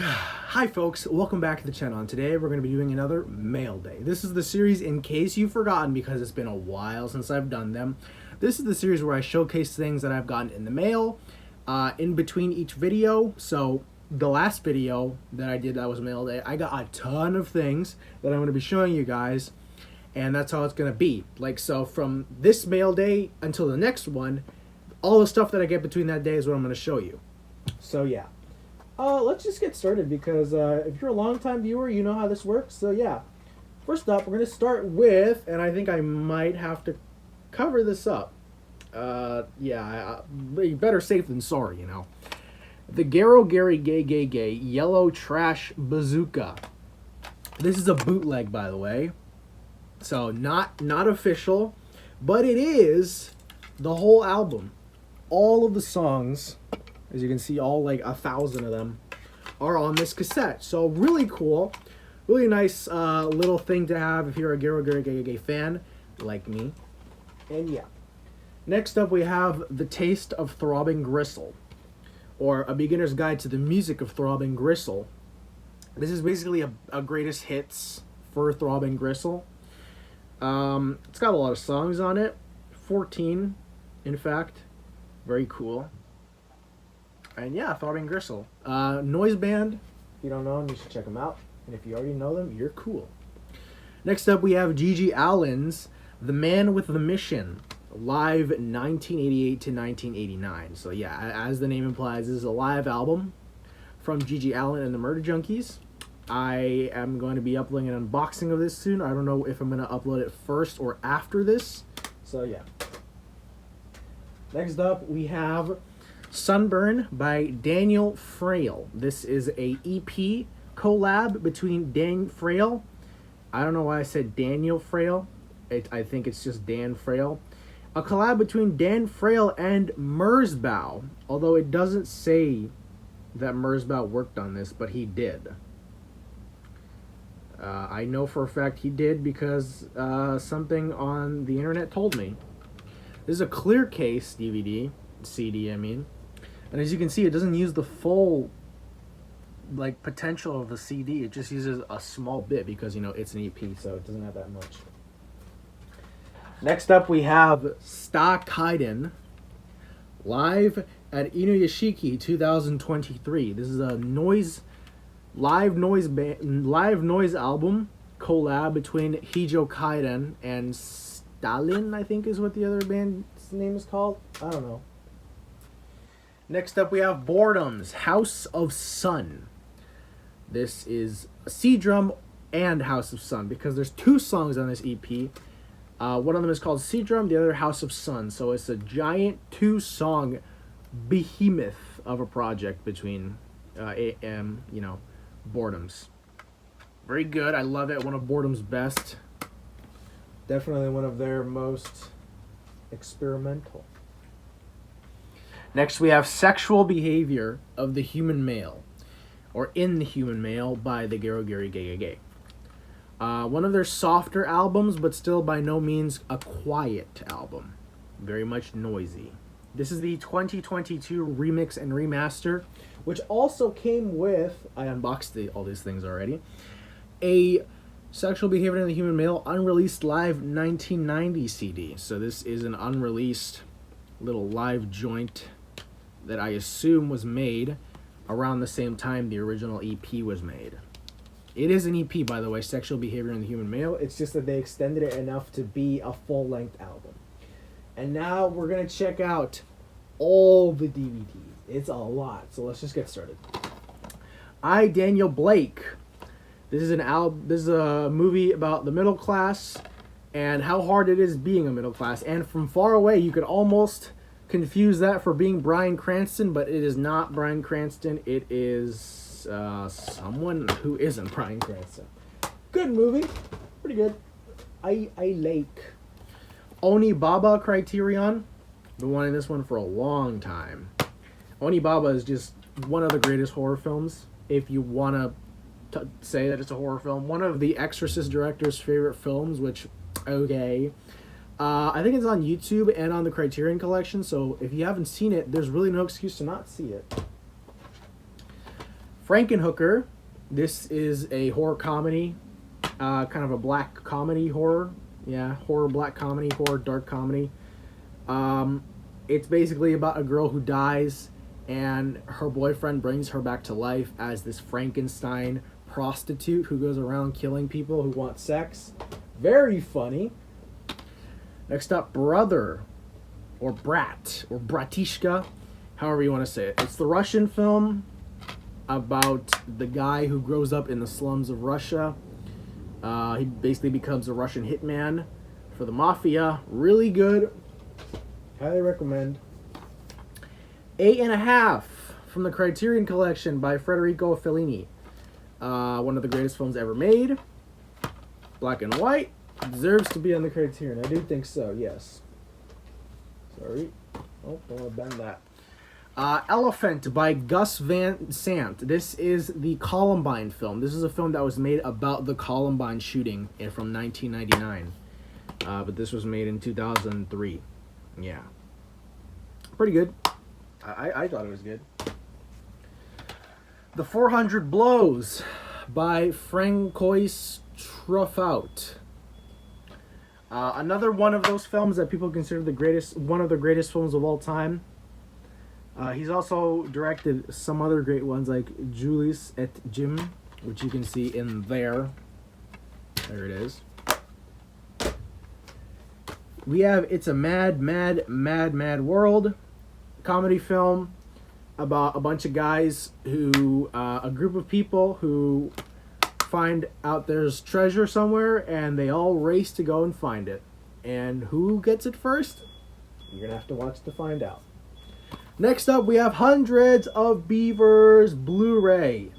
Hi folks, welcome back to the channel, and today we're going to be doing another mail day. This is the series, in case you've forgotten, because it's been a while since I've done them. This is the series where I showcase things that I've gotten in the mail in between each video. So the last video that I did that was mail day, I got a ton of things that I'm going to be showing you guys, and that's how it's going to be. Like, so from this mail day until the next one, all the stuff that I get between that day is what I'm going to show you. So yeah. Let's just get started, because if you're a long-time viewer, you know how this works. So yeah, first up, we're going to start with, and I think I might have to cover this up. Better safe than sorry, you know. The GeroGerigegege Yellow Trash Bazooka. This is a bootleg, by the way. So not official, but it is the whole album. All of the songs, as you can see, all like 1,000 of them are on this cassette. So really cool, really nice little thing to have if you're a GeroGerigegege fan like me. And yeah, next up we have The Taste of Throbbing Gristle, or A Beginner's Guide to the Music of Throbbing Gristle. This is basically a greatest hits for Throbbing Gristle. It's got a lot of songs on it, 14 in fact. Very cool. And yeah, Throbbing Gristle. Noise band. If you don't know them, you should check them out. And if you already know them, you're cool. Next up, we have Gigi Allen's The Man with the Mission, live 1988 to 1989. So yeah, as the name implies, this is a live album from Gigi Allen and the Murder Junkies. I am going to be uploading an unboxing of this soon. I don't know if I'm going to upload it first or after this. So yeah. Next up, we have Sunburn by Daniel Frail. This is a EP collab between Dan Frail. I don't know why I said Daniel Frail. I think it's just Dan Frail. A collab between Dan Frail and Merzbow. Although it doesn't say that Merzbow worked on this, but he did. I know for a fact he did because something on the internet told me. This is a clear case DVD, CD I mean. And as you can see, it doesn't use the full like potential of the CD. It just uses a small bit because, you know, it's an EP, so it doesn't have that much. Next up, we have Sta Kaiden live at Inuyashiki 2023. This is a live noise album collab between Hijo Kaiden and Stalin, I think is what the other band's name is called. I don't know. Next up, we have Boredom's House of Sun. This is C Drum and House of Sun, because there's two songs on this EP. One of them is called C Drum, the other House of Sun. So it's a giant 2-song behemoth of a project between Boredom's. Very good. I love it. One of Boredom's best. Definitely one of their most experimental. Next, we have Sexual Behavior of the Human Male, or In the Human Male, by the GeroGerigegege. One of their softer albums, but still by no means a quiet album. Very much noisy. This is the 2022 remix and remaster, which also came with, I unboxed all these things already, a Sexual Behavior in the Human Male unreleased live 1990 CD. So this is an unreleased little live joint that I assume was made around the same time the original EP was made. It is an EP, by the way, Sexual Behavior in the Human Male. It's just that they extended it enough to be a full-length album. And now we're going to check out all the DVDs. It's a lot, so let's just get started. I, Daniel Blake. This is a movie about the middle class and how hard it is being a middle class. And from far away, you could almost confuse that for being Bryan Cranston, but it is not Bryan Cranston. It is someone who isn't Bryan Cranston. Good movie. Pretty good. I like. Onibaba Criterion. Been wanting this one for a long time. Onibaba is just one of the greatest horror films, if you want to say that it's a horror film. One of the Exorcist director's favorite films, which, okay. I think it's on YouTube and on the Criterion Collection, so if you haven't seen it, there's really no excuse to not see it. Frankenhooker. This is a horror comedy, kind of a black comedy horror. Yeah, horror, black comedy, horror, dark comedy. It's basically about a girl who dies, and her boyfriend brings her back to life as this Frankenstein prostitute who goes around killing people who want sex. Very funny. Next up, Brother, or Brat, or Bratishka, however you want to say it. It's the Russian film about the guy who grows up in the slums of Russia. He basically becomes a Russian hitman for the mafia. Really good. Highly recommend. 8.5 from the Criterion Collection by Federico Fellini. One of the greatest films ever made. Black and white. Deserves to be on the Criterion. I do think so, yes. Sorry. Oh, don't want to bend that. Elephant by Gus Van Sant. This is the Columbine film. This is a film that was made about the Columbine shooting from 1999. But this was made in 2003. Yeah. Pretty good. I thought it was good. The 400 Blows by Francois Truffaut. Another one of those films that people consider one of the greatest films of all time. He's also directed some other great ones like Julius et Jim, which you can see in there. There it is. We have It's a Mad, Mad, Mad, Mad World, comedy film about a bunch of guys who, a group of people who find out there's treasure somewhere, and they all race to go and find it. And who gets it first? You're going to have to watch to find out. Next up, we have Hundreds of Beavers Blu-ray.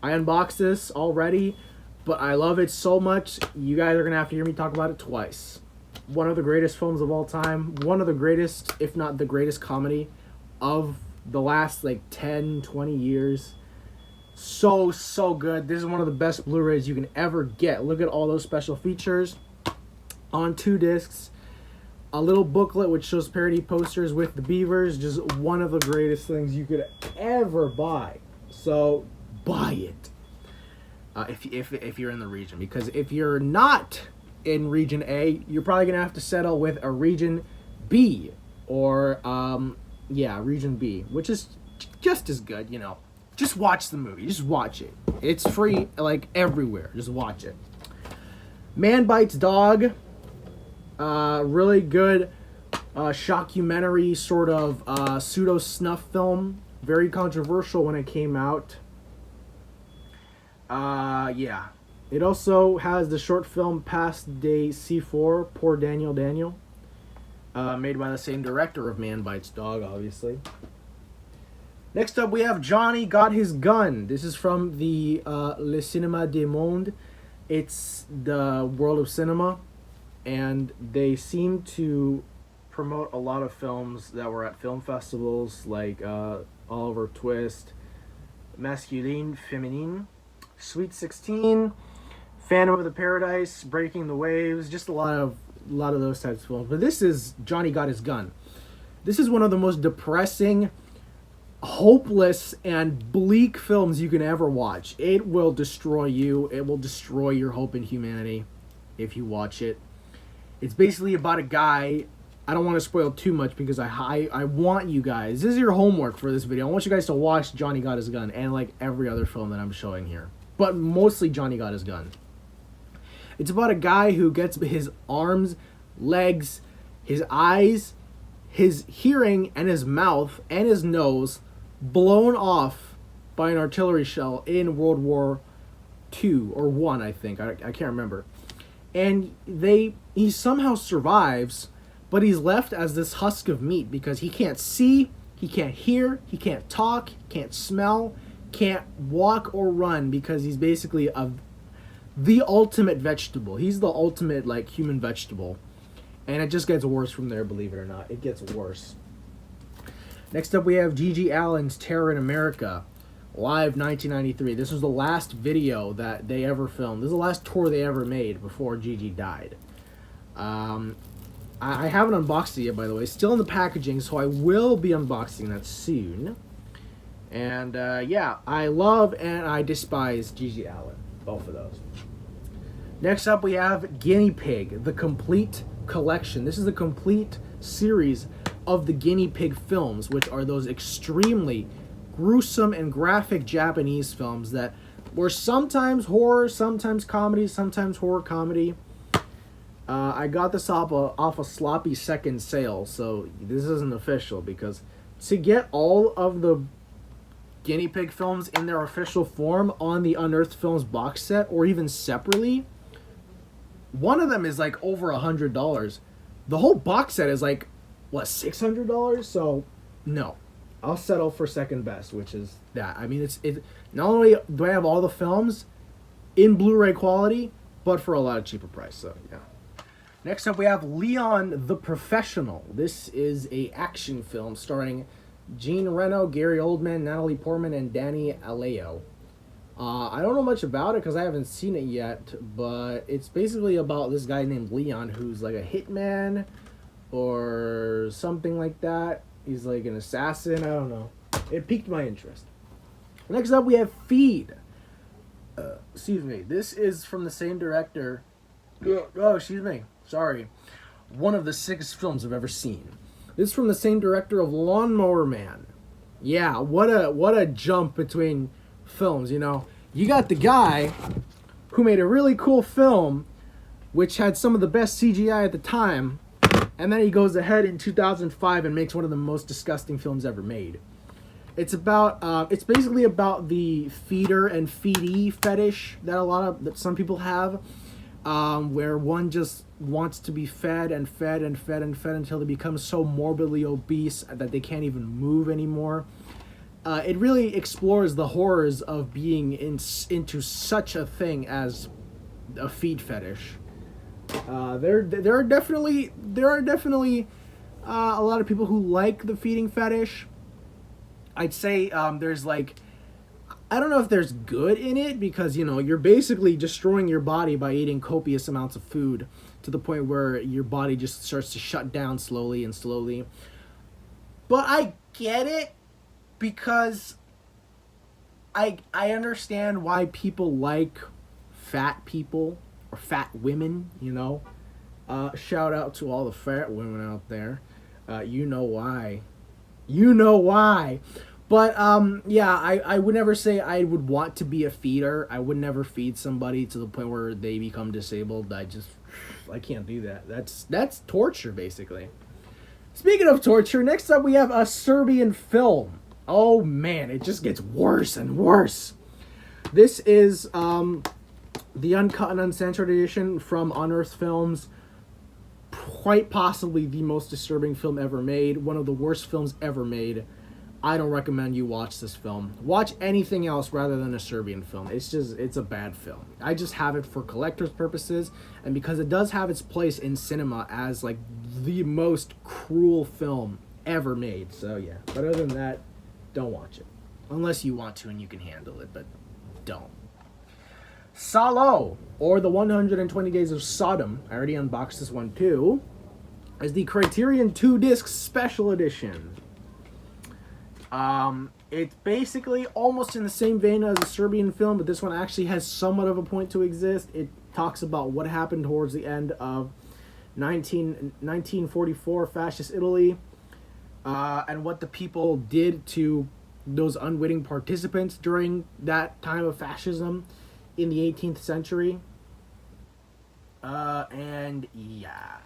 I unboxed this already, but I love it so much, you guys are going to have to hear me talk about it twice. One of the greatest films of all time. One of the greatest, if not the greatest comedy of the last, 10, 20 years. So good. This is one of the best Blu-rays you can ever get. Look at all those special features on 2 discs. A little booklet which shows parody posters with the beavers. Just one of the greatest things you could ever buy. So buy it if you're in the region. Because if you're not in Region A, you're probably going to have to settle with a Region B. Or, Region B. Which is just as good, Just watch the movie. Just watch it. It's free, everywhere. Just watch it. Man Bites Dog. Really good shockumentary sort of pseudo-snuff film. Very controversial when it came out. Yeah. It also has the short film Pas de C4, Poor Daniel Daniel. Made by the same director of Man Bites Dog, obviously. Next up, we have Johnny Got His Gun. This is from the Le Cinéma du Monde. It's the world of cinema. And they seem to promote a lot of films that were at film festivals, like Oliver Twist, Masculine, Feminine, Sweet 16, Phantom of the Paradise, Breaking the Waves, just a lot of those types of films. But this is Johnny Got His Gun. This is one of the most depressing, hopeless, and bleak films you can ever watch. It will destroy you. It will destroy your hope in humanity if you watch it. It's basically about a guy. I don't want to spoil too much because I want you guys. This is your homework for this video. I want you guys to watch Johnny Got His Gun and every other film that I'm showing here. But mostly Johnny Got His Gun. It's about a guy who gets his arms, legs, his eyes, his hearing, and his mouth and his nose blown off by an artillery shell in World War II or I, I think. I can't remember. And he somehow survives, but he's left as this husk of meat because he can't see, he can't hear, he can't talk, can't smell, can't walk or run because he's basically the ultimate vegetable. He's the ultimate human vegetable. And it just gets worse from there, believe it or not. It gets worse. Next up we have Gigi Allen's Terror in America. Live 1993. This was the last video that they ever filmed. This is the last tour they ever made before Gigi died. I haven't unboxed it yet, by the way. Still in the packaging, so I will be unboxing that soon. And yeah, I love and I despise Gigi Allen. Both of those. Next up, we have Guinea Pig, the complete collection. This is a complete series of the Guinea Pig films, which are those extremely gruesome and graphic Japanese films that were sometimes horror, sometimes comedy, sometimes horror comedy. I got this off a sloppy second sale, so this isn't official, because to get all of the Guinea Pig films in their official form on the Unearthed Films box set, or even separately, one of them is like over $100. The whole box set is like, what, $600? So, no. I'll settle for second best, which is that. I mean, it's not only do I have all the films in Blu-ray quality, but for a lot of cheaper price, so yeah. Next up, we have Leon the Professional. This is a action film starring Jean Reno, Gary Oldman, Natalie Portman, and Danny Aleo. I don't know much about it because I haven't seen it yet, but it's basically about this guy named Leon who's like a hitman or something like that. He's like an assassin, I don't know. It piqued my interest. Next up, we have Feed. Excuse me. This is from the same director. Oh, excuse me. Sorry. One of the sickest films I've ever seen. This is from the same director of Lawnmower Man. Yeah, what a jump between films, you know. You got the guy who made a really cool film which had some of the best CGI at the time, and then he goes ahead in 2005 and makes one of the most disgusting films ever made. It's basically about the feeder and feedee fetish that some people have, where one just wants to be fed and fed and fed and fed until they become so morbidly obese that they can't even move anymore. It really explores the horrors of being into such a thing as a feed fetish. There are definitely a lot of people who like the feeding fetish. I'd say there's like, I don't know if there's good in it, because, you know, you're basically destroying your body by eating copious amounts of food to the point where your body just starts to shut down slowly and slowly. But I get it, because I understand why people like fat people or fat women, you know. Shout out to all the fat women out there. You know why. You know why. But, yeah, I would never say I would want to be a feeder. I would never feed somebody to the point where they become disabled. I can't do that. That's torture, basically. Speaking of torture, next up we have a Serbian film. Oh, man, it just gets worse and worse. This is the uncut and uncensored edition from Unearthed Films. Quite possibly the most disturbing film ever made. One of the worst films ever made. I don't recommend you watch this film. Watch anything else rather than a Serbian film. It's a bad film. I just have it for collector's purposes, and because it does have its place in cinema as like the most cruel film ever made. So yeah, but other than that, don't watch it. Unless you want to and you can handle it, but don't. Salo, or the 120 Days of Sodom, I already unboxed this one too, is the Criterion 2-disc special edition. It's basically almost in the same vein as a Serbian film, but this one actually has somewhat of a point to exist. It talks about what happened towards the end of 1944 fascist Italy, and what the people did to those unwitting participants during that time of fascism in the 18th century. And yeah,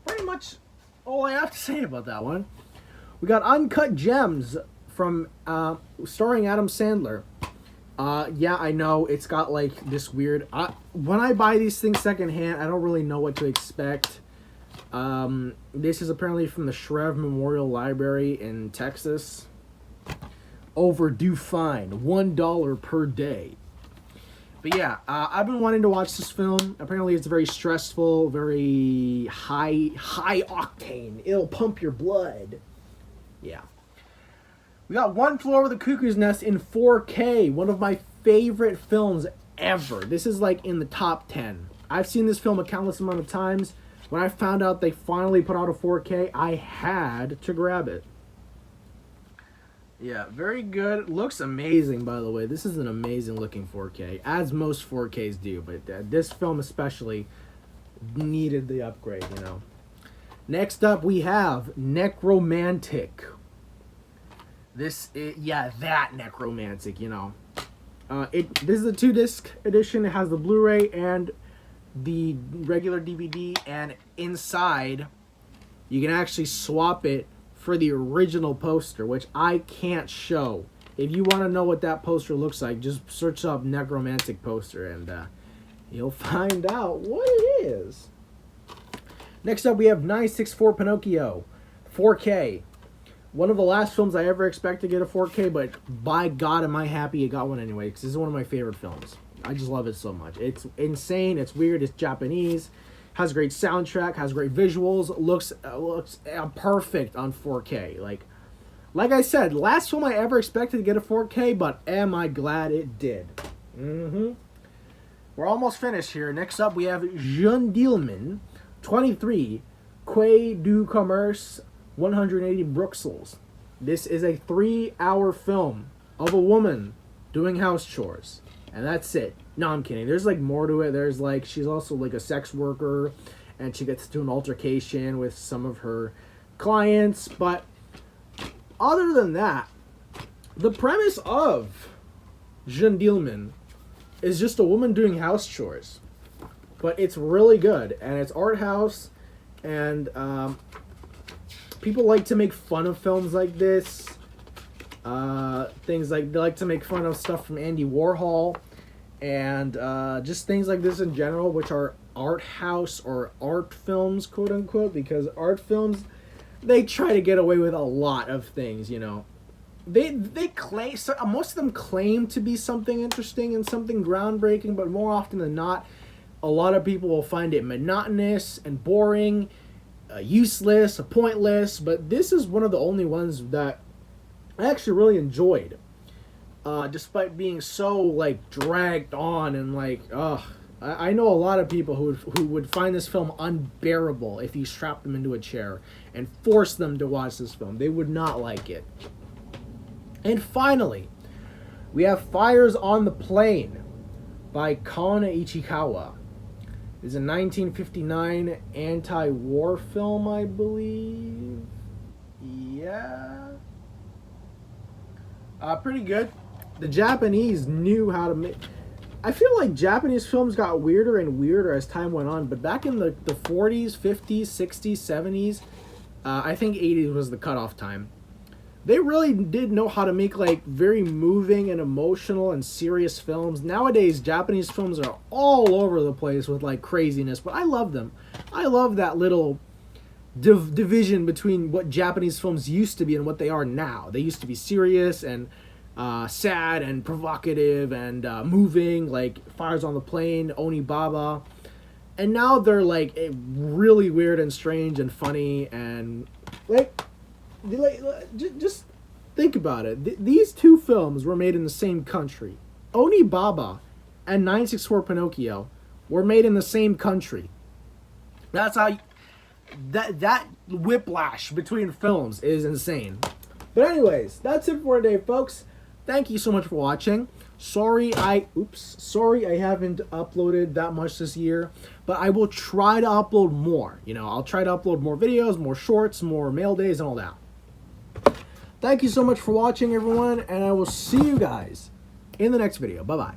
pretty much all I have to say about that one. We got Uncut Gems from starring Adam Sandler. Yeah, I know it's got like this weird. When I buy these things secondhand, I don't really know what to expect. This is apparently from the Shrev Memorial Library in Texas. Overdue fine, $1 per day. But yeah, I've been wanting to watch this film. Apparently, it's very stressful, very high octane. It'll pump your blood. Yeah. We got One Flew Over the Cuckoo's Nest in 4K. One of my favorite films ever. This is like in the top 10. I've seen this film a countless amount of times. When I found out they finally put out a 4K, I had to grab it. Yeah, very good. Looks amazing, by the way. This is an amazing looking 4K, as most 4Ks do, but this film especially needed the upgrade, you know. Next up, we have Necromantic. This is, yeah, that Necromantic, you know. This is a 2-disc edition. It has the Blu-ray and the regular DVD, and inside you can actually swap it for the original poster, which I can't show. If you want to know what that poster looks like, just search up Necromantic poster and you'll find out what it is. Next up, we have 964 Pinocchio 4K. One of the last films I ever expected to get a 4K, but by God am I happy it got one anyway, because this is one of my favorite films. I just love it so much. It's insane, it's weird, it's Japanese, has a great soundtrack, has great visuals, looks perfect on 4K. Like I said, last film I ever expected to get a 4K, but am I glad it did. We're almost finished here. Next up, we have Jeanne Dielman, 23, Quai du Commerce, 180 Bruxelles. This is a 3-hour film of a woman doing house chores. And that's it. No, I'm kidding. There's like more to it. There's like, she's also like a sex worker, and she gets to an altercation with some of her clients. But other than that, the premise of Jeanne Dielman is just a woman doing house chores. But it's really good, and it's art house, and people like to make fun of films like this. Things like, they like to make fun of stuff from Andy Warhol, and just things like this in general, which are art house or art films, quote unquote, because art films, they try to get away with a lot of things, you know. They claim, so most of them claim to be something interesting and something groundbreaking, but more often than not, a lot of people will find it monotonous and boring, useless, pointless. But this is one of the only ones that I actually really enjoyed, despite being so like dragged on and like, I know a lot of people who would find this film unbearable if you strapped them into a chair and forced them to watch this film. They would not like it. And finally, we have Fires on the Plain by Kana Ichikawa. It's a 1959 anti-war film, I believe. Yeah. Pretty good. The Japanese knew how to make... I feel like Japanese films got weirder and weirder as time went on, but back in the 40s, 50s, 60s, 70s, I think 80s was the cutoff time. They really did know how to make like very moving and emotional and serious films. Nowadays, Japanese films are all over the place with like craziness, but I love them. I love that little division between what Japanese films used to be and what they are now. They used to be serious and sad and provocative and moving, like Fires on the Plain, Onibaba. And now they're like really weird and strange and funny and just think about it. These two films were made in the same country. Onibaba and 964 Pinocchio were made in the same country. That's how that whiplash between films is insane. But anyways, that's it for today, folks. Thank you so much for watching. Sorry I haven't uploaded that much this year, but I will try to upload more. You know, I'll try to upload more videos, more shorts, more mail days, and all that. Thank you so much for watching, everyone, and I will see you guys in the next video. Bye-bye.